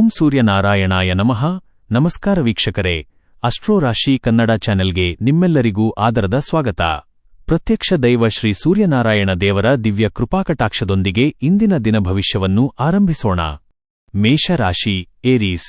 ಓಂ ಸೂರ್ಯನಾರಾಯಣಾಯ ನಮಃ. ನಮಸ್ಕಾರ ವೀಕ್ಷಕರೇ, ಅಸ್ಟ್ರೋ ರಾಶಿ ಕನ್ನಡ ಚಾನೆಲ್ಗೆ ನಿಮ್ಮೆಲ್ಲರಿಗೂ ಆದರದ ಸ್ವಾಗತ. ಪ್ರತ್ಯಕ್ಷ ದೈವ ಶ್ರೀ ಸೂರ್ಯನಾರಾಯಣ ದೇವರ ದಿವ್ಯ ಕೃಪಾಕಟಾಕ್ಷದೊಂದಿಗೆ ಇಂದಿನ ದಿನ ಭವಿಷ್ಯವನ್ನು ಆರಂಭಿಸೋಣ. ಮೇಷರಾಶಿ, ಏರೀಸ್.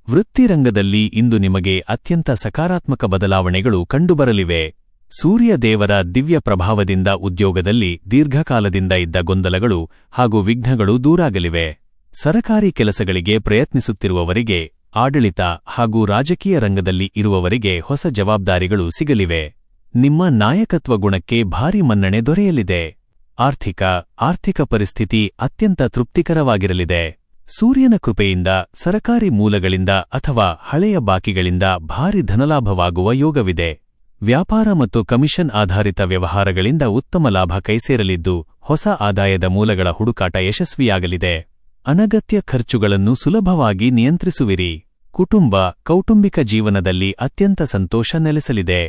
ವೃತ್ತಿರಂಗದಲ್ಲಿ ಇಂದು ನಿಮಗೆ ಅತ್ಯಂತ ಸಕಾರಾತ್ಮಕ ಬದಲಾವಣೆಗಳು ಕಂಡುಬರಲಿವೆ. ಸೂರ್ಯ ದೇವರ ದಿವ್ಯ ಪ್ರಭಾವದಿಂದ ಉದ್ಯೋಗದಲ್ಲಿ ದೀರ್ಘಕಾಲದಿಂದ ಇದ್ದ ಗೊಂದಲಗಳು ಹಾಗೂ ವಿಘ್ನಗಳು ದೂರಾಗಲಿವೆ. ಸರಕಾರಿ ಕೆಲಸಗಳಿಗೆ ಪ್ರಯತ್ನಿಸುತ್ತಿರುವವರಿಗೆ, ಆಡಳಿತ ಹಾಗೂ ರಾಜಕೀಯ ರಂಗದಲ್ಲಿ ಇರುವವರಿಗೆ ಹೊಸ ಜವಾಬ್ದಾರಿಗಳು ಸಿಗಲಿವೆ. ನಿಮ್ಮ ನಾಯಕತ್ವ ಗುಣಕ್ಕೆ ಭಾರಿ ಮನ್ನಣೆ ದೊರೆಯಲಿದೆ. ಆರ್ಥಿಕ ಪರಿಸ್ಥಿತಿ ಅತ್ಯಂತ ತೃಪ್ತಿಕರವಾಗಿರಲಿದೆ. ಸೂರ್ಯನ ಕೃಪೆಯಿಂದ ಸರಕಾರಿ ಮೂಲಗಳಿಂದ ಅಥವಾ ಹಳೆಯ ಬಾಕಿಗಳಿಂದ ಭಾರಿ ಧನಲಾಭವಾಗುವ ಯೋಗವಿದೆ. ವ್ಯಾಪಾರ ಮತ್ತು ಕಮಿಷನ್ ಆಧಾರಿತ ವ್ಯವಹಾರಗಳಿಂದ ಉತ್ತಮ ಲಾಭ ಕೈಸೇರಲಿದ್ದು, ಹೊಸ ಆದಾಯದ ಮೂಲಗಳ ಹುಡುಕಾಟ ಯಶಸ್ವಿಯಾಗಲಿದೆ. ಅನಗತ್ಯ ಖರ್ಚುಗಳನ್ನು ಸುಲಭವಾಗಿ ನಿಯಂತ್ರಿಸುವಿರಿ. ಕೌಟುಂಬಿಕ ಜೀವನದಲ್ಲಿ ಅತ್ಯಂತ ಸಂತೋಷ ನೆಲೆಸಲಿದೆ.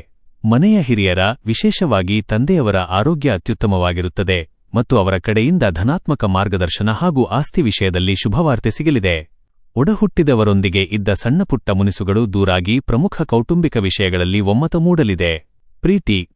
ಮನೆಯ ಹಿರಿಯರ, ವಿಶೇಷವಾಗಿ ತಂದೆಯವರ ಆರೋಗ್ಯ ಅತ್ಯುತ್ತಮವಾಗಿರುತ್ತದೆ ಮತ್ತು ಅವರ ಕಡೆಯಿಂದ ಧನಾತ್ಮಕ ಮಾರ್ಗದರ್ಶನ ಹಾಗೂ ಆಸ್ತಿ ವಿಷಯದಲ್ಲಿ ಶುಭವಾರ್ತೆ ಸಿಗಲಿದೆ. ಒಡಹುಟ್ಟಿದವರೊಂದಿಗೆ ಇದ್ದ ಸಣ್ಣಪುಟ್ಟ ಮುನಿಸುಗಳು ದೂರಾಗಿ ಪ್ರಮುಖ ಕೌಟುಂಬಿಕ ವಿಷಯಗಳಲ್ಲಿ ಒಮ್ಮತ ಮೂಡಲಿದೆ.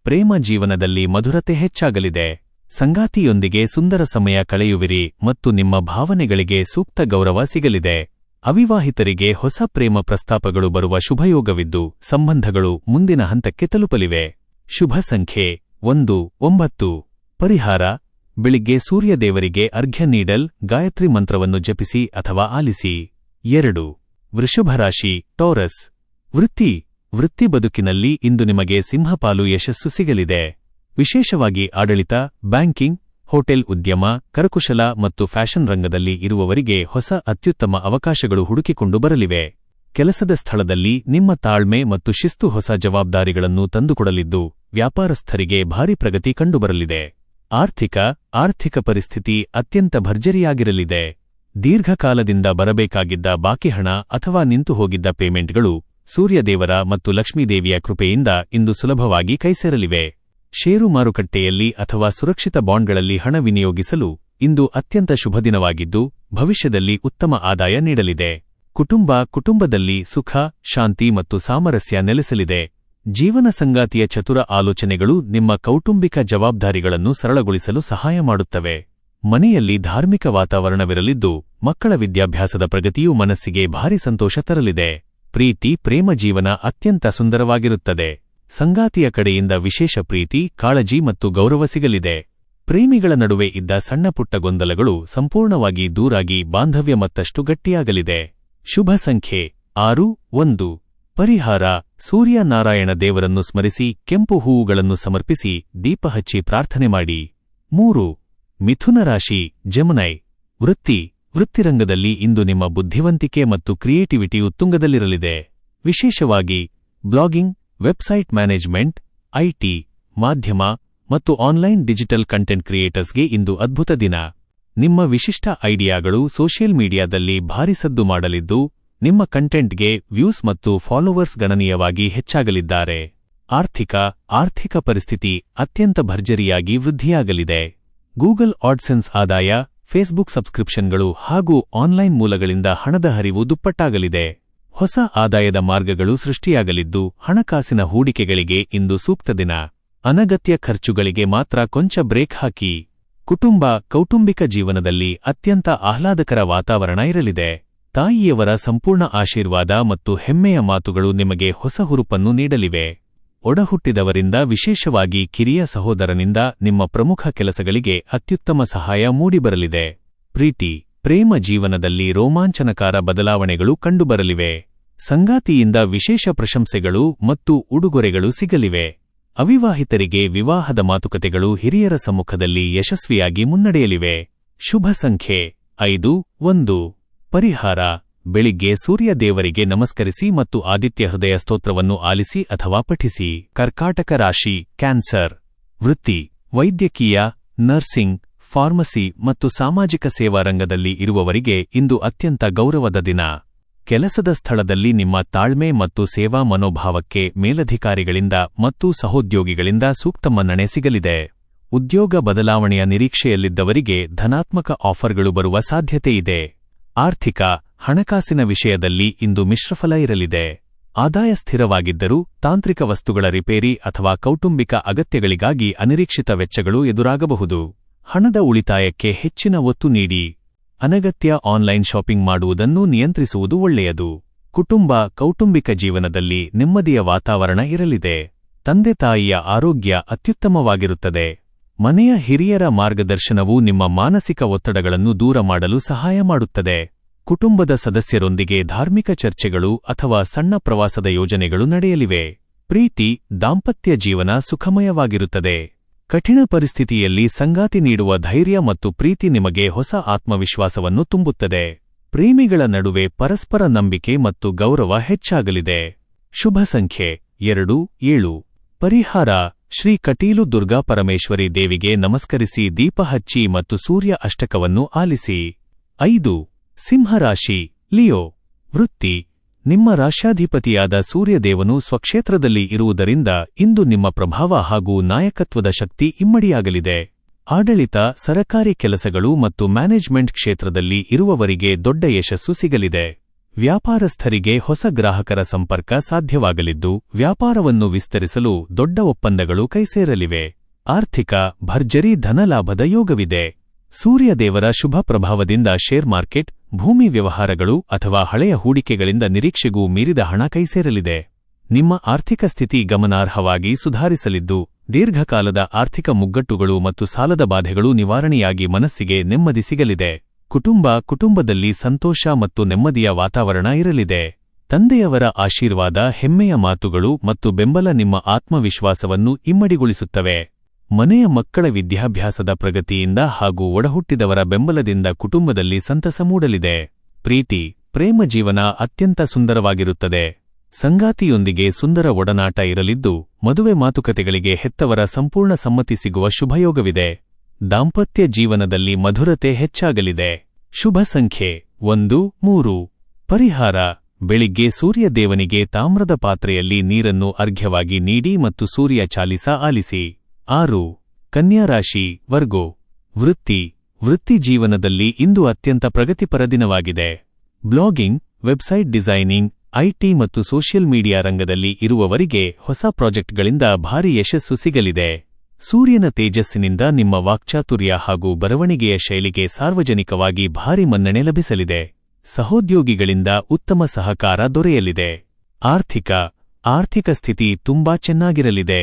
ಪ್ರೇಮ ಜೀವನದಲ್ಲಿ ಮಧುರತೆ ಹೆಚ್ಚಾಗಲಿದೆ. ಸಂಗಾತಿಯೊಂದಿಗೆ ಸುಂದರ ಸಮಯ ಕಳೆಯುವಿರಿ ಮತ್ತು ನಿಮ್ಮ ಭಾವನೆಗಳಿಗೆ ಸೂಕ್ತ ಗೌರವ ಸಿಗಲಿದೆ. ಅವಿವಾಹಿತರಿಗೆ ಹೊಸ ಪ್ರೇಮ ಪ್ರಸ್ತಾಪಗಳು ಬರುವ ಶುಭಯೋಗವಿದ್ದು, ಸಂಬಂಧಗಳು ಮುಂದಿನ ಹಂತಕ್ಕೆ ತಲುಪಲಿವೆ. ಶುಭ ಸಂಖ್ಯೆ 19. ಪರಿಹಾರ: ಬೆಳಿಗ್ಗೆ ಸೂರ್ಯದೇವರಿಗೆ ಅರ್ಘ್ಯ ನೀಡಲ್, ಗಾಯತ್ರಿ ಮಂತ್ರವನ್ನು ಜಪಿಸಿ ಅಥವಾ ಆಲಿಸಿ. 2. ವೃಷಭರಾಶಿ, ಟೌರಸ್. ವೃತ್ತಿ ಬದುಕಿನಲ್ಲಿ ಇಂದು ನಿಮಗೆ ಸಿಂಹಪಾಲು ಯಶಸ್ಸು ಸಿಗಲಿದೆ. ವಿಶೇಷವಾಗಿ ಆಡಳಿತ, ಬ್ಯಾಂಕಿಂಗ್, ಹೋಟೆಲ್ ಉದ್ಯಮ, ಕರಕುಶಲ ಮತ್ತು ಫ್ಯಾಷನ್ ರಂಗದಲ್ಲಿ ಇರುವವರಿಗೆ ಹೊಸ ಅತ್ಯುತ್ತಮ ಅವಕಾಶಗಳು ಹುಡುಕಿಕೊಂಡು ಬರಲಿವೆ. ಕೆಲಸದ ಸ್ಥಳದಲ್ಲಿ ನಿಮ್ಮ ತಾಳ್ಮೆ ಮತ್ತು ಶಿಸ್ತು ಹೊಸ ಜವಾಬ್ದಾರಿಗಳನ್ನು ತಂದುಕೊಡಲಿದ್ದು, ವ್ಯಾಪಾರಸ್ಥರಿಗೆ ಭಾರಿ ಪ್ರಗತಿ ಕಂಡುಬರಲಿದೆ. ಆರ್ಥಿಕ ಪರಿಸ್ಥಿತಿ ಅತ್ಯಂತ ಭರ್ಜರಿಯಾಗಿರಲಿದೆ. ದೀರ್ಘಕಾಲದಿಂದ ಬರಬೇಕಾಗಿದ್ದ ಬಾಕಿ ಹಣ ಅಥವಾ ನಿಂತು ಹೋಗಿದ್ದ ಪೇಮೆಂಟ್ಗಳು ಸೂರ್ಯದೇವರ ಮತ್ತು ಲಕ್ಷ್ಮೀದೇವಿಯ ಕೃಪೆಯಿಂದ ಇಂದು ಸುಲಭವಾಗಿ ಕೈಸೇರಲಿವೆ. ಷೇರು ಮಾರುಕಟ್ಟೆಯಲ್ಲಿ ಅಥವಾ ಸುರಕ್ಷಿತ ಬಾಂಡ್ಗಳಲ್ಲಿ ಹಣ ವಿನಿಯೋಗಿಸಲು ಇಂದು ಅತ್ಯಂತ ಶುಭದಿನವಾಗಿದ್ದು, ಭವಿಷ್ಯದಲ್ಲಿ ಉತ್ತಮ ಆದಾಯ ನೀಡಲಿದೆ. ಕುಟುಂಬದಲ್ಲಿ ಸುಖ, ಶಾಂತಿ ಮತ್ತು ಸಾಮರಸ್ಯ ನೆಲೆಸಲಿದೆ. ಜೀವನ ಸಂಗಾತಿಯ ಚತುರ ಆಲೋಚನೆಗಳು ನಿಮ್ಮ ಕೌಟುಂಬಿಕ ಜವಾಬ್ದಾರಿಗಳನ್ನು ಸರಳಗೊಳಿಸಲು ಸಹಾಯ ಮಾಡುತ್ತವೆ. ಮನೆಯಲ್ಲಿ ಧಾರ್ಮಿಕ ವಾತಾವರಣವಿರಲಿದ್ದು, ಮಕ್ಕಳ ವಿದ್ಯಾಭ್ಯಾಸದ ಪ್ರಗತಿಯೂ ಮನಸ್ಸಿಗೆ ಭಾರಿ ಸಂತೋಷ ತರಲಿದೆ. ಪ್ರೇಮ ಜೀವನ ಅತ್ಯಂತ ಸುಂದರವಾಗಿರುತ್ತದೆ. ಸಂಗಾತಿಯ ಕಡೆಯಿಂದ ವಿಶೇಷ ಪ್ರೀತಿ, ಕಾಳಜಿ ಮತ್ತು ಗೌರವ ಸಿಗಲಿದೆ. ಪ್ರೇಮಿಗಳ ನಡುವೆ ಇದ್ದ ಸಣ್ಣಪುಟ್ಟ ಗೊಂದಲಗಳು ಸಂಪೂರ್ಣವಾಗಿ ದೂರಾಗಿ ಬಾಂಧವ್ಯ ಮತ್ತಷ್ಟು ಗಟ್ಟಿಯಾಗಲಿದೆ. ಶುಭ ಸಂಖ್ಯೆ 6. ಪರಿಹಾರ: ಸೂರ್ಯನಾರಾಯಣ ದೇವರನ್ನು ಸ್ಮರಿಸಿ ಕೆಂಪು ಹೂವುಗಳನ್ನು ಸಮರ್ಪಿಸಿ ದೀಪ ಹಚ್ಚಿ ಪ್ರಾರ್ಥನೆ ಮಾಡಿ. 3. ಮಿಥುನ ರಾಶಿ, ಜೆಮಿನೈ. ವೃತ್ತಿರಂಗದಲ್ಲಿ ಇಂದು ನಿಮ್ಮ ಬುದ್ಧಿವಂತಿಕೆ ಮತ್ತು ಕ್ರಿಯೇಟಿವಿಟಿ ಉತ್ತುಂಗದಲ್ಲಿರಲಿದೆ. ವಿಶೇಷವಾಗಿ ಬ್ಲಾಗಿಂಗ್, ವೆಬ್ಸೈಟ್ ಮ್ಯಾನೇಜ್ಮೆಂಟ್, ಐಟಿ, ಮಾಧ್ಯಮ ಮತ್ತು ಆನ್ಲೈನ್ ಡಿಜಿಟಲ್ ಕಂಟೆಂಟ್ ಕ್ರಿಯೇಟರ್ಸ್ಗೆ ಇಂದು ಅದ್ಭುತ ದಿನ. ನಿಮ್ಮ ವಿಶಿಷ್ಟ ಐಡಿಯಾಗಳು ಸೋಷಿಯಲ್ ಮೀಡಿಯಾದಲ್ಲಿ ಭಾರಿ ಸದ್ದು ಮಾಡಲಿದ್ದು, ನಿಮ್ಮ ಕಂಟೆಂಟ್ಗೆ ವ್ಯೂಸ್ ಮತ್ತು ಫಾಲೋವರ್ಸ್ ಗಣನೀಯವಾಗಿ ಹೆಚ್ಚಾಗಲಿದ್ದಾರೆ. ಆರ್ಥಿಕ ಪರಿಸ್ಥಿತಿ ಅತ್ಯಂತ ಭರ್ಜರಿಯಾಗಿ ವೃದ್ಧಿಯಾಗಲಿದೆ. ಗೂಗಲ್ ಆಡ್ಸೆನ್ಸ್ ಆದಾಯ, ಫೇಸ್ಬುಕ್ ಸಬ್ಸ್ಕ್ರಿಪ್ಷನ್ಗಳು ಹಾಗೂ ಆನ್ಲೈನ್ ಮೂಲಗಳಿಂದ ಹಣದ ಹರಿವು ದುಪ್ಪಟ್ಟಾಗಲಿದೆ. ಹೊಸ ಆದಾಯದ ಮಾರ್ಗಗಳು ಸೃಷ್ಟಿಯಾಗಲಿದ್ದು, ಹಣಕಾಸಿನ ಹೂಡಿಕೆಗಳಿಗೆ ಇಂದು ಸೂಕ್ತ ದಿನ. ಅನಗತ್ಯ ಖರ್ಚುಗಳಿಗೆ ಮಾತ್ರ ಕೊಂಚ ಬ್ರೇಕ್ ಹಾಕಿ. ಕೌಟುಂಬಿಕ ಜೀವನದಲ್ಲಿ ಅತ್ಯಂತ ಆಹ್ಲಾದಕರ ವಾತಾವರಣ ಇರಲಿದೆ. ತಾಯಿಯವರ ಸಂಪೂರ್ಣ ಆಶೀರ್ವಾದ ಮತ್ತು ಹೆಮ್ಮೆಯ ಮಾತುಗಳು ನಿಮಗೆ ಹೊಸ ಹುರುಪನ್ನು ನೀಡಲಿವೆ. ಒಡಹುಟ್ಟಿದವರಿಂದ, ವಿಶೇಷವಾಗಿ ಕಿರಿಯ ಸಹೋದರನಿಂದ ನಿಮ್ಮ ಪ್ರಮುಖ ಕೆಲಸಗಳಿಗೆ ಅತ್ಯುತ್ತಮ ಸಹಾಯ ಮೂಡಿಬರಲಿದೆ. ಪ್ರೇಮ ಜೀವನದಲ್ಲಿ ರೋಮಾಂಚನಕಾರ ಬದಲಾವಣೆಗಳು ಕಂಡುಬರಲಿವೆ. ಸಂಗಾತಿಯಿಂದ ವಿಶೇಷ ಪ್ರಶಂಸೆಗಳು ಮತ್ತು ಉಡುಗೊರೆಗಳು ಸಿಗಲಿವೆ. ಅವಿವಾಹಿತರಿಗೆ ವಿವಾಹದ ಮಾತುಕತೆಗಳು ಹಿರಿಯರ ಸಮ್ಮುಖದಲ್ಲಿ ಯಶಸ್ವಿಯಾಗಿ ಮುನ್ನಡೆಯಲಿವೆ. ಶುಭ ಸಂಖ್ಯೆ 5. ಪರಿಹಾರ: ಬೆಳಿಗ್ಗೆ ಸೂರ್ಯದೇವರಿಗೆ ನಮಸ್ಕರಿಸಿ ಮತ್ತು ಆದಿತ್ಯ ಹೃದಯ ಸ್ತೋತ್ರವನ್ನು ಆಲಿಸಿ ಅಥವಾ ಪಠಿಸಿ. ಕರ್ಕಾಟಕ ರಾಶಿ, ಕ್ಯಾನ್ಸರ್. ವೈದ್ಯಕೀಯ, ನರ್ಸಿಂಗ್, ಫಾರ್ಮಸಿ ಮತ್ತು ಸಾಮಾಜಿಕ ಸೇವಾ ರಂಗದಲ್ಲಿ ಇರುವವರಿಗೆ ಇಂದು ಅತ್ಯಂತ ಗೌರವದ ದಿನ. ಕೆಲಸದ ಸ್ಥಳದಲ್ಲಿ ನಿಮ್ಮ ತಾಳ್ಮೆ ಮತ್ತು ಸೇವಾ ಮನೋಭಾವಕ್ಕೆ ಮೇಲಧಿಕಾರಿಗಳಿಂದ ಮತ್ತು ಸಹೋದ್ಯೋಗಿಗಳಿಂದ ಸೂಕ್ತ ಮನ್ನಣೆ ಸಿಗಲಿದೆ. ಉದ್ಯೋಗ ಬದಲಾವಣೆಯ ನಿರೀಕ್ಷೆಯಲ್ಲಿದ್ದವರಿಗೆ ಧನಾತ್ಮಕ ಆಫರ್ಗಳು ಬರುವ ಸಾಧ್ಯತೆಯಿದೆ. ಆರ್ಥಿಕ, ಹಣಕಾಸಿನ ವಿಷಯದಲ್ಲಿ ಇಂದು ಮಿಶ್ರಫಲ ಇರಲಿದೆ. ಆದಾಯ ಸ್ಥಿರವಾಗಿದ್ದರೂ ತಾಂತ್ರಿಕ ವಸ್ತುಗಳ ರಿಪೇರಿ ಅಥವಾ ಕೌಟುಂಬಿಕ ಅಗತ್ಯಗಳಿಗಾಗಿ ಅನಿರೀಕ್ಷಿತ ವೆಚ್ಚಗಳು ಎದುರಾಗಬಹುದು. ಹಣದ ಉಳಿತಾಯಕ್ಕೆ ಹೆಚ್ಚಿನ ಒತ್ತು ನೀಡಿ. ಅನಗತ್ಯ ಆನ್ಲೈನ್ ಶಾಪಿಂಗ್ ಮಾಡುವುದನ್ನು ನಿಯಂತ್ರಿಸುವುದು ಒಳ್ಳೆಯದು. ಕುಟುಂಬ, ಕೌಟುಂಬಿಕ ಜೀವನದಲ್ಲಿ ನೆಮ್ಮದಿಯ ವಾತಾವರಣ ಇರಲಿದೆ. ತಂದೆ-ತಾಯಿಯ ಆರೋಗ್ಯ ಅತ್ಯುತ್ತಮವಾಗಿರುತ್ತದೆ. ಮನೆಯ ಹಿರಿಯರ ಮಾರ್ಗದರ್ಶನವು ನಿಮ್ಮ ಮಾನಸಿಕ ಒತ್ತಡಗಳನ್ನು ದೂರ ಮಾಡಲು ಸಹಾಯ ಮಾಡುತ್ತದೆ. ಕುಟುಂಬದ ಸದಸ್ಯರೊಂದಿಗೆ ಧಾರ್ಮಿಕ ಚರ್ಚೆಗಳು ಅಥವಾ ಸಣ್ಣ ಪ್ರವಾಸದ ಯೋಜನೆಗಳು ನಡೆಯಲಿವೆ. ಪ್ರೀತಿ, ದಾಂಪತ್ಯ ಜೀವನ ಸುಖಮಯವಾಗಿರುತ್ತದೆ. ಕಠಿಣ ಪರಿಸ್ಥಿತಿಯಲ್ಲಿ ಸಂಗಾತಿ ನೀಡುವ ಧೈರ್ಯ ಮತ್ತು ಪ್ರೀತಿ ನಿಮಗೆ ಹೊಸ ಆತ್ಮವಿಶ್ವಾಸವನ್ನು ತುಂಬುತ್ತದೆ. ಪ್ರೇಮಿಗಳ ನಡುವೆ ಪರಸ್ಪರ ನಂಬಿಕೆ ಮತ್ತು ಗೌರವ ಹೆಚ್ಚಾಗಲಿದೆ. ಶುಭ ಸಂಖ್ಯೆ 2, 7. ಪರಿಹಾರ: ಶ್ರೀ ಕಟೀಲು ದುರ್ಗಾ ಪರಮೇಶ್ವರಿ ದೇವಿಗೆ ನಮಸ್ಕರಿಸಿ, ದೀಪ ಹಚ್ಚಿ ಮತ್ತು ಸೂರ್ಯ ಅಷ್ಟಕವನ್ನು ಆಲಿಸಿ. 5. ಸಿಂಹರಾಶಿ, ಲಿಯೋ. ವೃತ್ತಿ: ನಿಮ್ಮ ರಾಶ್ಯಾಧಿಪತಿಯಾದ ಸೂರ್ಯದೇವನು ಸ್ವಕ್ಷೇತ್ರದಲ್ಲಿ ಇರುವುದರಿಂದ ಇಂದು ನಿಮ್ಮ ಪ್ರಭಾವ ಹಾಗೂ ನಾಯಕತ್ವದ ಶಕ್ತಿ ಇಮ್ಮಡಿಯಾಗಲಿದೆ. ಆಡಳಿತ, ಸರಕಾರಿ ಕೆಲಸಗಳು ಮತ್ತು ಮ್ಯಾನೇಜ್ಮೆಂಟ್ ಕ್ಷೇತ್ರದಲ್ಲಿ ಇರುವವರಿಗೆ ದೊಡ್ಡ ಯಶಸ್ಸು ಸಿಗಲಿದೆ. ವ್ಯಾಪಾರಸ್ಥರಿಗೆ ಹೊಸ ಗ್ರಾಹಕರ ಸಂಪರ್ಕ ಸಾಧ್ಯವಾಗಲಿದ್ದು, ವ್ಯಾಪಾರವನ್ನು ವಿಸ್ತರಿಸಲು ದೊಡ್ಡ ಒಪ್ಪಂದಗಳು ಕೈಸೇರಲಿವೆ. ಆರ್ಥಿಕ, ಭರ್ಜರಿ ಧನಲಾಭದ ಯೋಗವಿದೆ. ಸೂರ್ಯದೇವರ ಶುಭ ಪ್ರಭಾವದಿಂದ ಶೇರ್ ಮಾರ್ಕೆಟ್, ಭೂಮಿ ವ್ಯವಹಾರಗಳು ಅಥವಾ ಹಳೆಯ ಹೂಡಿಕೆಗಳಿಂದ ನಿರೀಕ್ಷೆಗೂ ಮೀರಿದ ಹಣ ಕೈಸೇರಲಿದೆ. ನಿಮ್ಮ ಆರ್ಥಿಕ ಸ್ಥಿತಿ ಗಮನಾರ್ಹವಾಗಿ ಸುಧಾರಿಸಲಿದ್ದು, ದೀರ್ಘಕಾಲದ ಆರ್ಥಿಕ ಮುಗ್ಗಟ್ಟುಗಳು ಮತ್ತು ಸಾಲದ ಬಾಧೆಗಳು ನಿವಾರಣೆಯಾಗಿ ಮನಸ್ಸಿಗೆ ನೆಮ್ಮದಿ ಸಿಗಲಿದೆ. ಕುಟುಂಬದಲ್ಲಿ ಸಂತೋಷ ಮತ್ತು ನೆಮ್ಮದಿಯ ವಾತಾವರಣ ಇರಲಿದೆ. ತಂದೆಯವರ ಆಶೀರ್ವಾದ, ಹೆಮ್ಮೆಯ ಮಾತುಗಳು ಮತ್ತು ಬೆಂಬಲ ನಿಮ್ಮ ಆತ್ಮವಿಶ್ವಾಸವನ್ನು ಇಮ್ಮಡಿಗೊಳಿಸುತ್ತವೆ. ಮನೆಯ ಮಕ್ಕಳ ವಿದ್ಯಾಭ್ಯಾಸದ ಪ್ರಗತಿಯಿಂದ ಹಾಗೂ ಒಡಹುಟ್ಟಿದವರ ಬೆಂಬಲದಿಂದ ಕುಟುಂಬದಲ್ಲಿ ಸಂತಸ ಮೂಡಲಿದೆ. ಪ್ರೀತಿ, ಪ್ರೇಮ ಜೀವನ ಅತ್ಯಂತ ಸುಂದರವಾಗಿರುತ್ತದೆ. ಸಂಗಾತಿಯೊಂದಿಗೆ ಸುಂದರ ಒಡನಾಟ ಇರಲಿದ್ದು, ಮದುವೆ ಮಾತುಕತೆಗಳಿಗೆ ಹೆತ್ತವರ ಸಂಪೂರ್ಣ ಸಮ್ಮತಿ ಸಿಗುವ ಶುಭಯೋಗವಿದೆ. ದಾಂಪತ್ಯ ಜೀವನದಲ್ಲಿ ಮಧುರತೆ ಹೆಚ್ಚಾಗಲಿದೆ. ಶುಭ ಸಂಖ್ಯೆ 1, 3. ಪರಿಹಾರ: ಬೆಳಿಗ್ಗೆ ಸೂರ್ಯದೇವನಿಗೆ ತಾಮ್ರದ ಪಾತ್ರೆಯಲ್ಲಿ ನೀರನ್ನು ಅರ್ಘ್ಯವಾಗಿ ನೀಡಿ ಮತ್ತು ಸೂರ್ಯ ಚಾಲಿಸ ಆಲಿಸಿ. 6. ಕನ್ಯಾ ರಾಶಿ, ವರ್ಗೋ. ವೃತ್ತಿ ಜೀವನದಲ್ಲಿ ಇಂದು ಅತ್ಯಂತ ಪ್ರಗತಿಪರ ದಿನವಾಗಿದೆ. ಬ್ಲಾಗಿಂಗ್, ವೆಬ್ಸೈಟ್ ಡಿಸೈನಿಂಗ್, ಐಟಿ ಮತ್ತು ಸೋಷಿಯಲ್ ಮೀಡಿಯಾ ರಂಗದಲ್ಲಿ ಇರುವವರಿಗೆ ಹೊಸ ಪ್ರಾಜೆಕ್ಟ್ಗಳಿಂದ ಭಾರಿ ಯಶಸ್ಸು ಸಿಗಲಿದೆ. ಸೂರ್ಯನ ತೇಜಸ್ಸಿನಿಂದ ನಿಮ್ಮ ವಾಕ್ಚಾತುರ್ಯ ಹಾಗೂ ಬರವಣಿಗೆಯ ಶೈಲಿಗೆ ಸಾರ್ವಜನಿಕವಾಗಿ ಭಾರಿ ಮನ್ನಣೆ ಲಭಿಸಲಿದೆ. ಸಹೋದ್ಯೋಗಿಗಳಿಂದ ಉತ್ತಮ ಸಹಕಾರ ದೊರೆಯಲಿದೆ. ಆರ್ಥಿಕ ಸ್ಥಿತಿ ತುಂಬಾ ಚೆನ್ನಾಗಿರಲಿದೆ.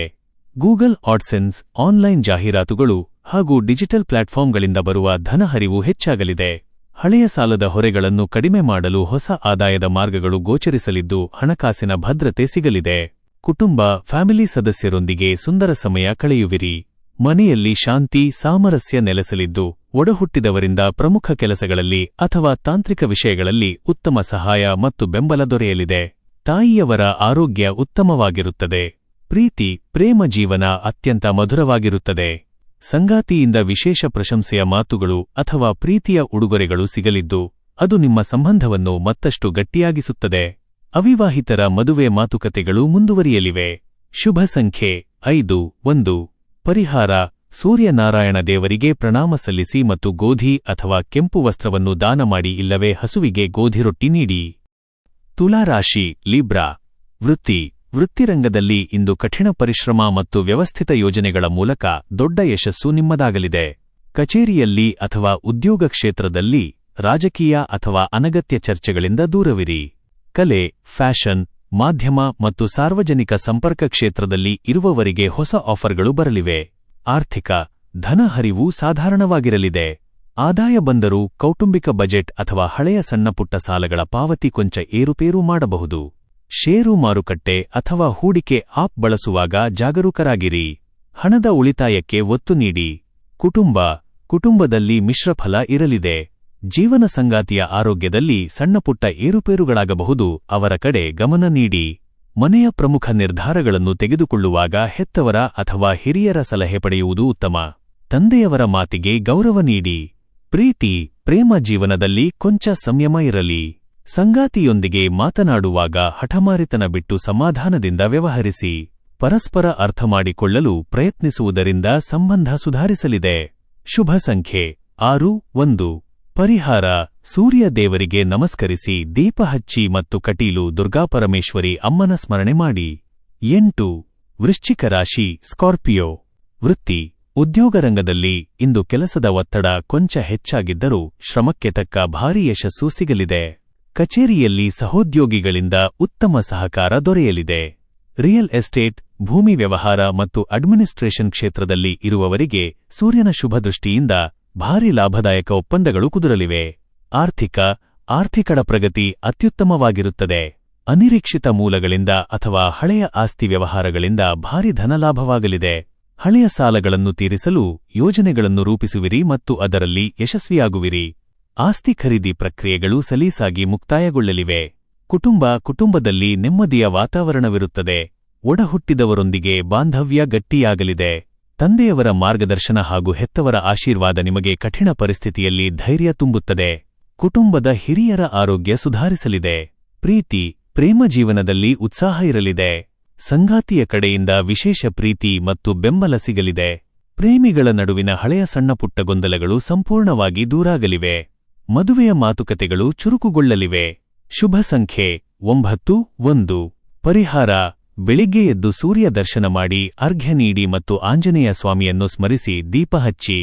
ಗೂಗಲ್ ಆಡ್ಸೆನ್ಸ್, ಆನ್ಲೈನ್ ಜಾಹೀರಾತುಗಳು ಹಾಗೂ ಡಿಜಿಟಲ್ ಪ್ಲಾಟ್ಫಾರ್ಮ್ಗಳಿಂದ ಬರುವ ಧನಹರಿವು ಹೆಚ್ಚಾಗಲಿದೆ. ಹಳೆಯ ಸಾಲದ ಹೊರೆಗಳನ್ನು ಕಡಿಮೆ ಮಾಡಲು ಹೊಸ ಆದಾಯದ ಮಾರ್ಗಗಳು ಗೋಚರಿಸಲಿದ್ದು, ಹಣಕಾಸಿನ ಭದ್ರತೆ ಸಿಗಲಿದೆ. ಕುಟುಂಬ, ಫ್ಯಾಮಿಲಿ ಸದಸ್ಯರೊಂದಿಗೆ ಸುಂದರ ಸಮಯ ಕಳೆಯುವಿರಿ. ಮನೆಯಲ್ಲಿ ಶಾಂತಿ, ಸಾಮರಸ್ಯ ನೆಲೆಸಲಿದ್ದು, ಒಡಹುಟ್ಟಿದವರಿಂದ ಪ್ರಮುಖ ಕೆಲಸಗಳಲ್ಲಿ ಅಥವಾ ತಾಂತ್ರಿಕ ವಿಷಯಗಳಲ್ಲಿ ಉತ್ತಮ ಸಹಾಯ ಮತ್ತು ಬೆಂಬಲ ದೊರೆಯಲಿದೆ. ತಾಯಿಯವರ ಆರೋಗ್ಯ ಉತ್ತಮವಾಗಿರುತ್ತದೆ. ಪ್ರೀತಿ, ಪ್ರೇಮ ಜೀವನ ಅತ್ಯಂತ ಮಧುರವಾಗಿರುತ್ತದೆ. ಸಂಗಾತಿಯಿಂದ ವಿಶೇಷ ಪ್ರಶಂಸೆಯ ಮಾತುಗಳು ಅಥವಾ ಪ್ರೀತಿಯ ಉಡುಗೊರೆಗಳು ಸಿಗಲಿದ್ದು, ಅದು ನಿಮ್ಮ ಸಂಬಂಧವನ್ನು ಮತ್ತಷ್ಟು ಗಟ್ಟಿಯಾಗಿಸುತ್ತದೆ. ಅವಿವಾಹಿತರ ಮದುವೆ ಮಾತುಕತೆಗಳು ಮುಂದುವರಿಯಲಿವೆ. ಶುಭ ಸಂಖ್ಯೆ 5, 1. ಪರಿಹಾರ: ಸೂರ್ಯನಾರಾಯಣ ದೇವರಿಗೆ ಪ್ರಣಾಮ ಸಲ್ಲಿಸಿ ಮತ್ತು ಗೋಧಿ ಅಥವಾ ಕೆಂಪು ವಸ್ತ್ರವನ್ನು ದಾನ ಮಾಡಿ, ಇಲ್ಲವೇ ಹಸುವಿಗೆ ಗೋಧಿ ರೊಟ್ಟಿ ನೀಡಿ. ತುಲಾ ರಾಶಿ, ಲಿಬ್ರಾ. ವೃತ್ತಿರಂಗದಲ್ಲಿ ಇಂದು ಕಠಿಣ ಪರಿಶ್ರಮ ಮತ್ತು ವ್ಯವಸ್ಥಿತ ಯೋಜನೆಗಳ ಮೂಲಕ ದೊಡ್ಡ ಯಶಸ್ಸು ನಿಮ್ಮದಾಗಲಿದೆ. ಕಚೇರಿಯಲ್ಲಿ ಅಥವಾ ಉದ್ಯೋಗ ಕ್ಷೇತ್ರದಲ್ಲಿ ರಾಜಕೀಯ ಅಥವಾ ಅನಗತ್ಯ ಚರ್ಚೆಗಳಿಂದ ದೂರವಿರಿ. ಕಲೆ, ಫ್ಯಾಷನ್, ಮಾಧ್ಯಮ ಮತ್ತು ಸಾರ್ವಜನಿಕ ಸಂಪರ್ಕ ಕ್ಷೇತ್ರದಲ್ಲಿ ಇರುವವರಿಗೆ ಹೊಸ ಆಫರ್ಗಳು ಬರಲಿವೆ. ಆರ್ಥಿಕ, ಧನ ಹರಿವು ಸಾಧಾರಣವಾಗಿರಲಿದೆ. ಆದಾಯ ಬಂದರೂ ಕೌಟುಂಬಿಕ ಬಜೆಟ್ ಅಥವಾ ಹಳೆಯ ಸಣ್ಣಪುಟ್ಟ ಸಾಲಗಳ ಪಾವತಿ ಕೊಂಚ ಏರುಪೇರು ಮಾಡಬಹುದು. ಷೇರು ಮಾರುಕಟ್ಟೆ ಅಥವಾ ಹೂಡಿಕೆ ಆಪ್ ಬಳಸುವಾಗ ಜಾಗರೂಕರಾಗಿರಿ. ಹಣದ ಉಳಿತಾಯಕ್ಕೆ ಒತ್ತು ನೀಡಿ. ಕುಟುಂಬದಲ್ಲಿ ಮಿಶ್ರಫಲ ಇರಲಿದೆ. ಜೀವನ ಸಂಗಾತಿಯ ಆರೋಗ್ಯದಲ್ಲಿ ಸಣ್ಣಪುಟ್ಟ ಏರುಪೇರುಗಳಾಗಬಹುದು, ಅವರ ಕಡೆ ಗಮನ ನೀಡಿ. ಮನೆಯ ಪ್ರಮುಖ ನಿರ್ಧಾರಗಳನ್ನು ತೆಗೆದುಕೊಳ್ಳುವಾಗ ಹೆತ್ತವರ ಅಥವಾ ಹಿರಿಯರ ಸಲಹೆ ಪಡೆಯುವುದು ಉತ್ತಮ. ತಂದೆಯವರ ಮಾತಿಗೆ ಗೌರವ ನೀಡಿ. ಪ್ರೀತಿ, ಪ್ರೇಮ ಜೀವನದಲ್ಲಿ ಕೊಂಚ ಸಂಯಮ ಇರಲಿ. ಸಂಗಾತಿಯೊಂದಿಗೆ ಮಾತನಾಡುವಾಗ ಹಠಮಾರಿತನ ಬಿಟ್ಟು ಸಮಾಧಾನದಿಂದ ವ್ಯವಹರಿಸಿ. ಪರಸ್ಪರ ಅರ್ಥಮಾಡಿಕೊಳ್ಳಲು ಪ್ರಯತ್ನಿಸುವುದರಿಂದ ಸಂಬಂಧ ಸುಧಾರಿಸಲಿದೆ. ಶುಭ ಸಂಖ್ಯೆ 6, 1. ಪರಿಹಾರ: ಸೂರ್ಯ ದೇವರಿಗೆ ನಮಸ್ಕರಿಸಿ ದೀಪ ಹಚ್ಚಿ ಮತ್ತು ಕಟೀಲು ದುರ್ಗಾಪರಮೇಶ್ವರಿ ಅಮ್ಮನ ಸ್ಮರಣೆ ಮಾಡಿ. 8. ವೃಶ್ಚಿಕ ರಾಶಿ ಸ್ಕಾರ್ಪಿಯೋ. ವೃತ್ತಿ: ಉದ್ಯೋಗರಂಗದಲ್ಲಿ ಇಂದು ಕೆಲಸದ ಒತ್ತಡ ಕೊಂಚ ಹೆಚ್ಚಾಗಿದ್ದರೂ ಶ್ರಮಕ್ಕೆ ತಕ್ಕ ಭಾರೀ ಯಶಸ್ಸು ಸಿಗಲಿದೆ. ಕಚೇರಿಯಲ್ಲಿ ಸಹೋದ್ಯೋಗಿಗಳಿಂದ ಉತ್ತಮ ಸಹಕಾರ ದೊರೆಯಲಿದೆ. ರಿಯಲ್ ಎಸ್ಟೇಟ್, ಭೂಮಿ ವ್ಯವಹಾರ ಮತ್ತು ಅಡ್ಮಿನಿಸ್ಟ್ರೇಷನ್ ಕ್ಷೇತ್ರದಲ್ಲಿ ಇರುವವರಿಗೆ ಸೂರ್ಯನ ಶುಭದೃಷ್ಟಿಯಿಂದ ಭಾರೀ ಲಾಭದಾಯಕ ಒಪ್ಪಂದಗಳು ಕುದುರಲಿವೆ. ಆರ್ಥಿಕದ ಪ್ರಗತಿ ಅತ್ಯುತ್ತಮವಾಗಿರುತ್ತದೆ. ಅನಿರೀಕ್ಷಿತ ಮೂಲಗಳಿಂದ ಅಥವಾ ಹಳೆಯ ಆಸ್ತಿ ವ್ಯವಹಾರಗಳಿಂದ ಭಾರೀ ಧನಲಾಭವಾಗಲಿದೆ. ಹಳೆಯ ಸಾಲಗಳನ್ನು ತೀರಿಸಲು ಯೋಜನೆಗಳನ್ನು ರೂಪಿಸುವಿರಿ ಮತ್ತು ಅದರಲ್ಲಿ ಯಶಸ್ವಿಯಾಗುವಿರಿ. ಆಸ್ತಿ ಖರೀದಿ ಪ್ರಕ್ರಿಯೆಗಳು ಸಲೀಸಾಗಿ ಮುಕ್ತಾಯಗೊಳ್ಳಲಿವೆ. ಕುಟುಂಬದಲ್ಲಿ ನೆಮ್ಮದಿಯ ವಾತಾವರಣವಿರುತ್ತದೆ. ಒಡಹುಟ್ಟಿದವರೊಂದಿಗೆ ಬಾಂಧವ್ಯ ಗಟ್ಟಿಯಾಗಲಿದೆ. ತಂದೆಯವರ ಮಾರ್ಗದರ್ಶನ ಹಾಗೂ ಹೆತ್ತವರ ಆಶೀರ್ವಾದ ನಿಮಗೆ ಕಠಿಣ ಪರಿಸ್ಥಿತಿಯಲ್ಲಿ ಧೈರ್ಯ ತುಂಬುತ್ತದೆ. ಕುಟುಂಬದ ಹಿರಿಯರ ಆರೋಗ್ಯ ಸುಧಾರಿಸಲಿದೆ. ಪ್ರೇಮ ಜೀವನದಲ್ಲಿ ಉತ್ಸಾಹ ಇರಲಿದೆ. ಸಂಗಾತಿಯ ಕಡೆಯಿಂದ ವಿಶೇಷ ಪ್ರೀತಿ ಮತ್ತು ಬೆಂಬಲ ಸಿಗಲಿದೆ. ಪ್ರೇಮಿಗಳ ನಡುವಿನ ಹಳೆಯ ಸಣ್ಣಪುಟ್ಟ ಗೊಂದಲಗಳು ಸಂಪೂರ್ಣವಾಗಿ ದೂರಾಗಲಿವೆ. ಮದುವೆಯ ಮಾತುಕತೆಗಳು ಚುರುಕುಗೊಳ್ಳಲಿವೆ. ಶುಭ ಸಂಖ್ಯೆ 9. ಪರಿಹಾರ: ಬೆಳಿಗ್ಗೆ ಎದ್ದು ಸೂರ್ಯ ದರ್ಶನ ಮಾಡಿ ಅರ್ಘ್ಯ ನೀಡಿ ಮತ್ತು ಆಂಜನೇಯ ಸ್ವಾಮಿಯನ್ನು ಸ್ಮರಿಸಿ ದೀಪ ಹಚ್ಚಿ.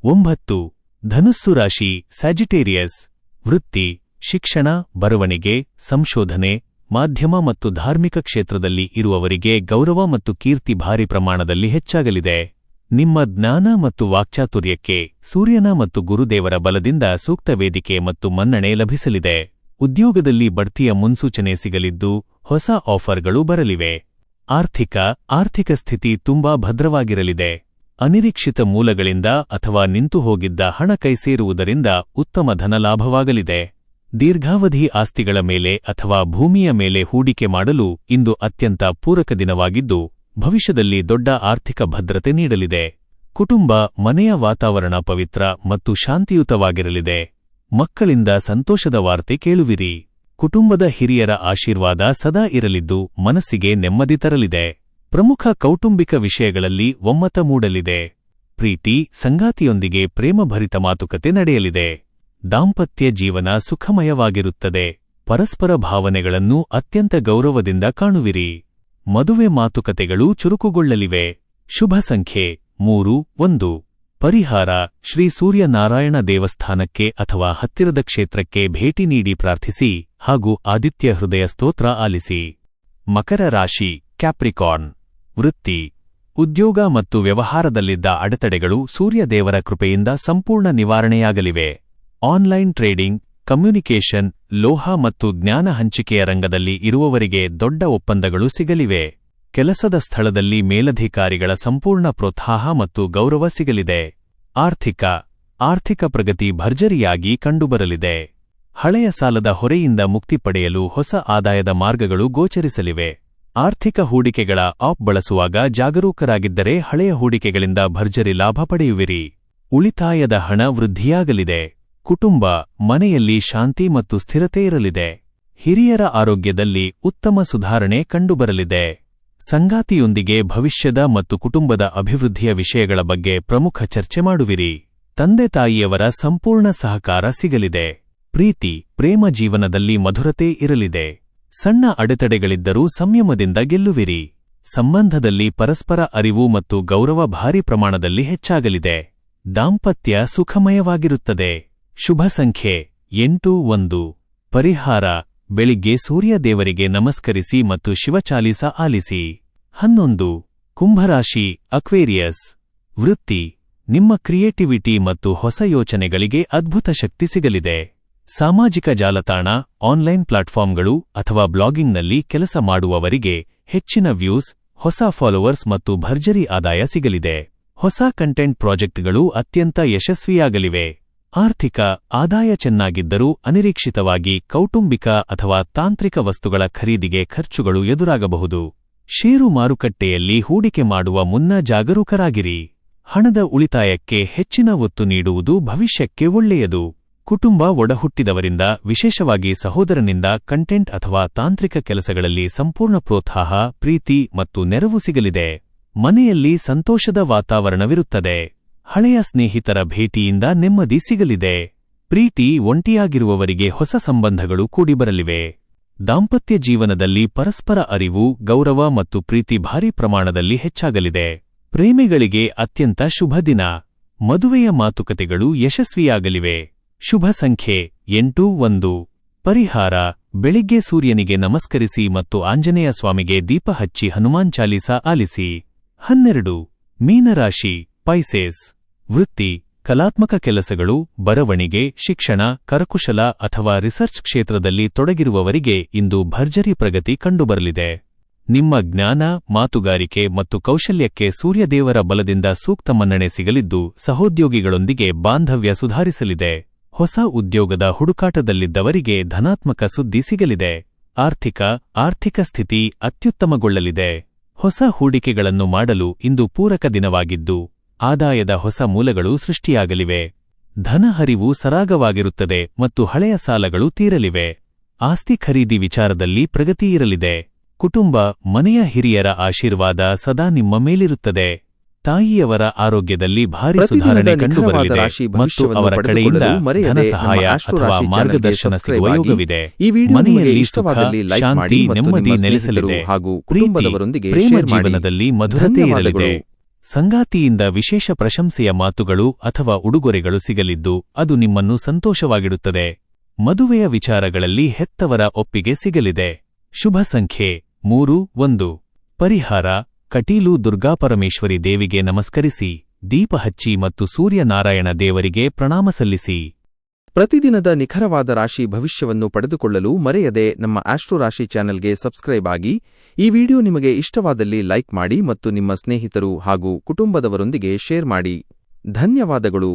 9. ಧನುಸ್ಸು ರಾಶಿ ಸ್ಯಾಜಿಟೇರಿಯಸ್. ವೃತ್ತಿ: ಶಿಕ್ಷಣ, ಬರವಣಿಗೆ, ಸಂಶೋಧನೆ, ಮಾಧ್ಯಮ ಮತ್ತು ಧಾರ್ಮಿಕ ಕ್ಷೇತ್ರದಲ್ಲಿ ಇರುವವರಿಗೆ ಗೌರವ ಮತ್ತು ಕೀರ್ತಿ ಭಾರಿ ಪ್ರಮಾಣದಲ್ಲಿ ಹೆಚ್ಚಾಗಲಿದೆ. ನಿಮ್ಮ ಜ್ಞಾನ ಮತ್ತು ವಾಕ್ಚಾತುರ್ಯಕ್ಕೆ ಸೂರ್ಯನ ಮತ್ತು ಗುರುದೇವರ ಬಲದಿಂದ ಸೂಕ್ತ ವೇದಿಕೆ ಮತ್ತು ಮನ್ನಣೆ ಲಭಿಸಲಿದೆ. ಉದ್ಯೋಗದಲ್ಲಿ ಬಡ್ತಿಯ ಮುನ್ಸೂಚನೆ ಸಿಗಲಿದ್ದು ಹೊಸ ಆಫರ್ಗಳು ಬರಲಿವೆ. ಆರ್ಥಿಕ ಸ್ಥಿತಿ ತುಂಬಾ ಭದ್ರವಾಗಿರಲಿದೆ. ಅನಿರೀಕ್ಷಿತ ಮೂಲಗಳಿಂದ ಅಥವಾ ನಿಂತುಹೋಗಿದ್ದ ಹಣ ಕೈಸೇರುವುದರಿಂದ ಉತ್ತಮ ಧನಲಾಭವಾಗಲಿದೆ. ದೀರ್ಘಾವಧಿ ಆಸ್ತಿಗಳ ಮೇಲೆ ಅಥವಾ ಭೂಮಿಯ ಮೇಲೆ ಹೂಡಿಕೆ ಮಾಡಲು ಇಂದು ಅತ್ಯಂತ ಪೂರಕ ದಿನವಾಗಿದ್ದು ಭವಿಷ್ಯದಲ್ಲಿ ದೊಡ್ಡ ಆರ್ಥಿಕ ಭದ್ರತೆ ನೀಡಲಿದೆ. ಮನೆಯ ವಾತಾವರಣ ಪವಿತ್ರ ಮತ್ತು ಶಾಂತಿಯುತವಾಗಿರಲಿದೆ. ಮಕ್ಕಳಿಂದ ಸಂತೋಷದ ವಾರ್ತೆ ಕೇಳುವಿರಿ. ಕುಟುಂಬದ ಹಿರಿಯರ ಆಶೀರ್ವಾದ ಸದಾ ಇರಲಿದ್ದು ಮನಸ್ಸಿಗೆ ನೆಮ್ಮದಿ ತರಲಿದೆ. ಪ್ರಮುಖ ಕೌಟುಂಬಿಕ ವಿಷಯಗಳಲ್ಲಿ ಒಮ್ಮತ ಮೂಡಲಿದೆ. ಸಂಗಾತಿಯೊಂದಿಗೆ ಪ್ರೇಮಭರಿತ ಮಾತುಕತೆ ನಡೆಯಲಿದೆ. ದಾಂಪತ್ಯ ಜೀವನ ಸುಖಮಯವಾಗಿರುತ್ತದೆ. ಪರಸ್ಪರ ಭಾವನೆಗಳನ್ನು ಅತ್ಯಂತ ಗೌರವದಿಂದ ಕಾಣುವಿರಿ. ಮದುವೆ ಮಾತುಕತೆಗಳು ಚುರುಕುಗೊಳ್ಳಲಿವೆ. ಶುಭ ಸಂಖ್ಯೆ 1. ಪರಿಹಾರ: ಶ್ರೀ ಸೂರ್ಯನಾರಾಯಣ ದೇವಸ್ಥಾನಕ್ಕೆ ಅಥವಾ ಹತ್ತಿರದ ಕ್ಷೇತ್ರಕ್ಕೆ ಭೇಟಿ ನೀಡಿ ಪ್ರಾರ್ಥಿಸಿ ಹಾಗೂ ಆದಿತ್ಯ ಹೃದಯ ಸ್ತೋತ್ರ ಆಲಿಸಿ. ಮಕರ ರಾಶಿ ಕ್ಯಾಪ್ರಿಕಾರ್ನ್. ವೃತ್ತಿ: ಉದ್ಯೋಗ ಮತ್ತು ವ್ಯವಹಾರದಲ್ಲಿದ್ದ ಅಡೆತಡೆಗಳು ಸೂರ್ಯದೇವರ ಕೃಪೆಯಿಂದ ಸಂಪೂರ್ಣ ನಿವಾರಣೆಯಾಗಲಿವೆ. ಆನ್ಲೈನ್ ಟ್ರೇಡಿಂಗ್, ಕಮ್ಯುನಿಕೇಷನ್, ಲೋಹ ಮತ್ತು ಜ್ಞಾನ ಹಂಚಿಕೆಯ ರಂಗದಲ್ಲಿ ಇರುವವರಿಗೆ ದೊಡ್ಡ ಒಪ್ಪಂದಗಳು ಸಿಗಲಿವೆ. ಕೆಲಸದ ಸ್ಥಳದಲ್ಲಿ ಮೇಲಧಿಕಾರಿಗಳ ಸಂಪೂರ್ಣ ಪ್ರೋತ್ಸಾಹ ಮತ್ತು ಗೌರವ ಸಿಗಲಿದೆ. ಆರ್ಥಿಕ ಪ್ರಗತಿ ಭರ್ಜರಿಯಾಗಿ ಕಂಡುಬರಲಿದೆ. ಹಳೆಯ ಸಾಲದ ಹೊರೆಯಿಂದ ಮುಕ್ತಿ ಪಡೆಯಲು ಹೊಸ ಆದಾಯದ ಮಾರ್ಗಗಳು ಗೋಚರಿಸಲಿವೆ. ಆರ್ಥಿಕ ಹೂಡಿಕೆಗಳ ಆಪ್ ಬಳಸುವಾಗ ಜಾಗರೂಕರಾಗಿದ್ದರೆ ಹಳೆಯ ಹೂಡಿಕೆಗಳಿಂದ ಭರ್ಜರಿ ಲಾಭ ಪಡೆಯುವಿರಿ. ಉಳಿತಾಯದ ಹಣ ವೃದ್ಧಿಯಾಗಲಿದೆ. ಮನೆಯಲ್ಲಿ ಶಾಂತಿ ಮತ್ತು ಸ್ಥಿರತೆ ಇರಲಿದೆ. ಹಿರಿಯರ ಆರೋಗ್ಯದಲ್ಲಿ ಉತ್ತಮ ಸುಧಾರಣೆ ಕಂಡುಬರಲಿದೆ. ಸಂಗಾತಿಯೊಂದಿಗೆ ಭವಿಷ್ಯದ ಮತ್ತು ಕುಟುಂಬದ ಅಭಿವೃದ್ಧಿಯ ವಿಷಯಗಳ ಬಗ್ಗೆ ಪ್ರಮುಖ ಚರ್ಚೆ ಮಾಡುವಿರಿ. ತಂದೆ-ತಾಯಿಯವರ ಸಂಪೂರ್ಣ ಸಹಕಾರ ಸಿಗಲಿದೆ. ಪ್ರೇಮ ಜೀವನದಲ್ಲಿ ಮಧುರತೆ ಇರಲಿದೆ. ಸಣ್ಣ ಅಡೆತಡೆಗಳಿದ್ದರೂ ಸಂಯಮದಿಂದ ಗೆಲ್ಲುವಿರಿ. ಸಂಬಂಧದಲ್ಲಿ ಪರಸ್ಪರ ಅರಿವು ಮತ್ತು ಗೌರವ ಭಾರಿ ಪ್ರಮಾಣದಲ್ಲಿ ಹೆಚ್ಚಾಗಲಿದೆ. ದಾಂಪತ್ಯ ಸುಖಮಯವಾಗಿರುತ್ತದೆ. ಶುಭ ಸಂಖ್ಯೆ 1. ಪರಿಹಾರ: ಬೆಳಿಗ್ಗೆ ಸೂರ್ಯ ದೇವರಿಗೆ ನಮಸ್ಕರಿಸಿ ಮತ್ತು ಶಿವಚಾಲೀಸ ಆಲಿಸಿ. 11. ಕುಂಭರಾಶಿ ಅಕ್ವೇರಿಯಸ್. ವೃತ್ತಿ: ನಿಮ್ಮ ಕ್ರಿಯೇಟಿವಿಟಿ ಮತ್ತು ಹೊಸ ಯೋಚನೆಗಳಿಗೆ ಅದ್ಭುತ ಶಕ್ತಿ ಸಿಗಲಿದೆ. ಸಾಮಾಜಿಕ ಜಾಲತಾಣ, ಆನ್ಲೈನ್ ಪ್ಲಾಟ್ಫಾರ್ಮ್ಗಳು ಅಥವಾ ಬ್ಲಾಗಿಂಗ್ನಲ್ಲಿ ಕೆಲಸ ಮಾಡುವವರಿಗೆ ಹೆಚ್ಚಿನ ವ್ಯೂಸ್, ಹೊಸ ಫಾಲೋವರ್ಸ್ ಮತ್ತು ಭರ್ಜರಿ ಆದಾಯ ಸಿಗಲಿದೆ. ಹೊಸ ಕಂಟೆಂಟ್ ಪ್ರಾಜೆಕ್ಟ್ಗಳು ಅತ್ಯಂತ ಯಶಸ್ವಿಯಾಗಲಿವೆ. ಆದಾಯ ಚೆನ್ನಾಗಿದ್ದರೂ ಅನಿರೀಕ್ಷಿತವಾಗಿ ಕೌಟುಂಬಿಕ ಅಥವಾ ತಾಂತ್ರಿಕ ವಸ್ತುಗಳ ಖರೀದಿಗೆ ಖರ್ಚುಗಳು ಎದುರಾಗಬಹುದು. ಷೇರು ಮಾರುಕಟ್ಟೆಯಲ್ಲಿ ಹೂಡಿಕೆ ಮಾಡುವ ಮುನ್ನ ಜಾಗರೂಕರಾಗಿರಿ. ಹಣದ ಉಳಿತಾಯಕ್ಕೆ ಹೆಚ್ಚಿನ ಒತ್ತು ನೀಡುವುದು ಭವಿಷ್ಯಕ್ಕೆ ಒಳ್ಳೆಯದು. ಒಡಹುಟ್ಟಿದವರಿಂದ, ವಿಶೇಷವಾಗಿ ಸಹೋದರನಿಂದ ಕಂಟೆಂಟ್ ಅಥವಾ ತಾಂತ್ರಿಕ ಕೆಲಸಗಳಲ್ಲಿ ಸಂಪೂರ್ಣ ಪ್ರೋತ್ಸಾಹ, ಪ್ರೀತಿ ಮತ್ತು ನೆರವು ಸಿಗಲಿದೆ. ಮನೆಯಲ್ಲಿ ಸಂತೋಷದ ವಾತಾವರಣವಿರುತ್ತದೆ. ಹಳೆಯ ಸ್ನೇಹಿತರ ಭೇಟಿಯಿಂದ ನೆಮ್ಮದಿ ಸಿಗಲಿದೆ. ಪ್ರೀತಿ ಒಂಟಿಯಾಗಿರುವವರಿಗೆ ಹೊಸ ಸಂಬಂಧಗಳು ಕೂಡಿಬರಲಿವೆ. ದಾಂಪತ್ಯ ಜೀವನದಲ್ಲಿ ಪರಸ್ಪರ ಅರಿವು, ಗೌರವ ಮತ್ತು ಪ್ರೀತಿ ಭಾರೀ ಪ್ರಮಾಣದಲ್ಲಿ ಹೆಚ್ಚಾಗಲಿದೆ. ಪ್ರೇಮಿಗಳಿಗೆ ಅತ್ಯಂತ ಶುಭ ದಿನ. ಮದುವೆಯ ಮಾತುಕತೆಗಳು ಯಶಸ್ವಿಯಾಗಲಿವೆ. ಶುಭ ಸಂಖ್ಯೆ 81. ಪರಿಹಾರ: ಬೆಳಿಗ್ಗೆ ಸೂರ್ಯನಿಗೆ ನಮಸ್ಕರಿಸಿ ಮತ್ತು ಆಂಜನೇಯ ಸ್ವಾಮಿಗೆ ದೀಪ ಹಚ್ಚಿ ಹನುಮಾನ್ ಚಾಲೀಸಾ ಆಲಿಸಿ. 12. ಮೀನರಾಶಿ ಪೈಸೆಸ್. ವೃತ್ತಿ: ಕಲಾತ್ಮಕ ಕೆಲಸಗಳು, ಬರವಣಿಗೆ, ಶಿಕ್ಷಣ, ಕರಕುಶಲ ಅಥವಾ ರಿಸರ್ಚ್ ಕ್ಷೇತ್ರದಲ್ಲಿ ತೊಡಗಿರುವವರಿಗೆ ಇಂದು ಭರ್ಜರಿ ಪ್ರಗತಿ ಕಂಡುಬರಲಿದೆ. ನಿಮ್ಮ ಜ್ಞಾನ, ಮಾತುಗಾರಿಕೆ ಮತ್ತು ಕೌಶಲ್ಯಕ್ಕೆ ಸೂರ್ಯದೇವರ ಬಲದಿಂದ ಸೂಕ್ತ ಮನ್ನಣೆ ಸಿಗಲಿದ್ದು, ಸಹೋದ್ಯೋಗಿಗಳೊಂದಿಗೆ ಬಾಂಧವ್ಯ ಸುಧಾರಿಸಲಿದೆ. ಹೊಸ ಉದ್ಯೋಗದ ಹುಡುಕಾಟದಲ್ಲಿದ್ದವರಿಗೆ ಧನಾತ್ಮಕ ಸುದ್ದಿ ಸಿಗಲಿದೆ. ಆರ್ಥಿಕ ಸ್ಥಿತಿ ಅತ್ಯುತ್ತಮಗೊಳ್ಳಲಿದೆ. ಹೊಸ ಹೂಡಿಕೆಗಳನ್ನು ಮಾಡಲು ಇಂದು ಪೂರಕ ದಿನವಾಗಿದ್ದು, ಆದಾಯದ ಹೊಸ ಮೂಲಗಳು ಸೃಷ್ಟಿಯಾಗಲಿವೆ. ಧನ ಹರಿವು ಸರಾಗವಾಗಿರುತ್ತದೆ ಮತ್ತು ಹಳೆಯ ಸಾಲಗಳು ತೀರಲಿವೆ. ಆಸ್ತಿ ಖರೀದಿ ವಿಚಾರದಲ್ಲಿ ಪ್ರಗತಿಯಿರಲಿದೆ. ಕುಟುಂಬ, ಮನೆಯ ಹಿರಿಯರ ಆಶೀರ್ವಾದ ಸದಾ ನಿಮ್ಮ ಮೇಲಿರುತ್ತದೆ. ತಾಯಿಯವರ ಆರೋಗ್ಯದಲ್ಲಿ ಭಾರಿ ಸುಧಾರಣೆ ಕಂಡುಬರಲಿದೆ ಮತ್ತು ಅವರ ಕಡೆಯಿಂದ ಧನ ಸಹಾಯ ಅಥವಾ ಮಾರ್ಗದರ್ಶನ ಸಿಗುವ ಯೋಗವಿದೆ. ಮನೆಯಲ್ಲಿ ಸುಖ, ಶಾಂತಿ, ನೆಮ್ಮದಿ ನೆಲೆಸಲಿದೆ. ಪ್ರೇಮ ಜೀವನದಲ್ಲಿ ಮಧುರತೆ ಇರಲಿದೆ. ಸಂಗಾತಿಯಿಂದ ವಿಶೇಷ ಪ್ರಶಂಸೆಯ ಮಾತುಗಳು ಅಥವಾ ಉಡುಗೊರೆಗಳು ಸಿಗಲಿದ್ದು, ಅದು ನಿಮ್ಮನ್ನು ಸಂತೋಷವಾಗಿಡುತ್ತದೆ. ಮದುವೆಯ ವಿಚಾರಗಳಲ್ಲಿ ಹೆತ್ತವರ ಒಪ್ಪಿಗೆ ಸಿಗಲಿದೆ. ಶುಭ ಸಂಖ್ಯೆ 31. ಪರಿಹಾರ: ಕಟೀಲು ದುರ್ಗಾಪರಮೇಶ್ವರಿ ದೇವಿಗೆ ನಮಸ್ಕರಿಸಿ, ದೀಪ ಹಚ್ಚಿ ಮತ್ತು ಸೂರ್ಯನಾರಾಯಣ ದೇವರಿಗೆ ಪ್ರಣಾಮ ಸಲ್ಲಿಸಿ. ಪ್ರತಿದಿನದ ನಿಖರವಾದ ರಾಶಿ ಭವಿಷ್ಯವನ್ನು ಪಡೆದುಕೊಳ್ಳಲು ಮರೆಯದೆ ನಮ್ಮ ಆಸ್ಟ್ರೋ ರಾಶಿ ಚಾನೆಲ್ಗೆ ಸಬ್ಸ್ಕ್ರೈಬ್ ಆಗಿ. ಈ ವಿಡಿಯೋ ನಿಮಗೆ ಇಷ್ಟವಾದಲ್ಲಿ ಲೈಕ್ ಮಾಡಿ ಮತ್ತು ನಿಮ್ಮ ಸ್ನೇಹಿತರು ಹಾಗೂ ಕುಟುಂಬದವರೊಂದಿಗೆ ಶೇರ್ ಮಾಡಿ. ಧನ್ಯವಾದಗಳು.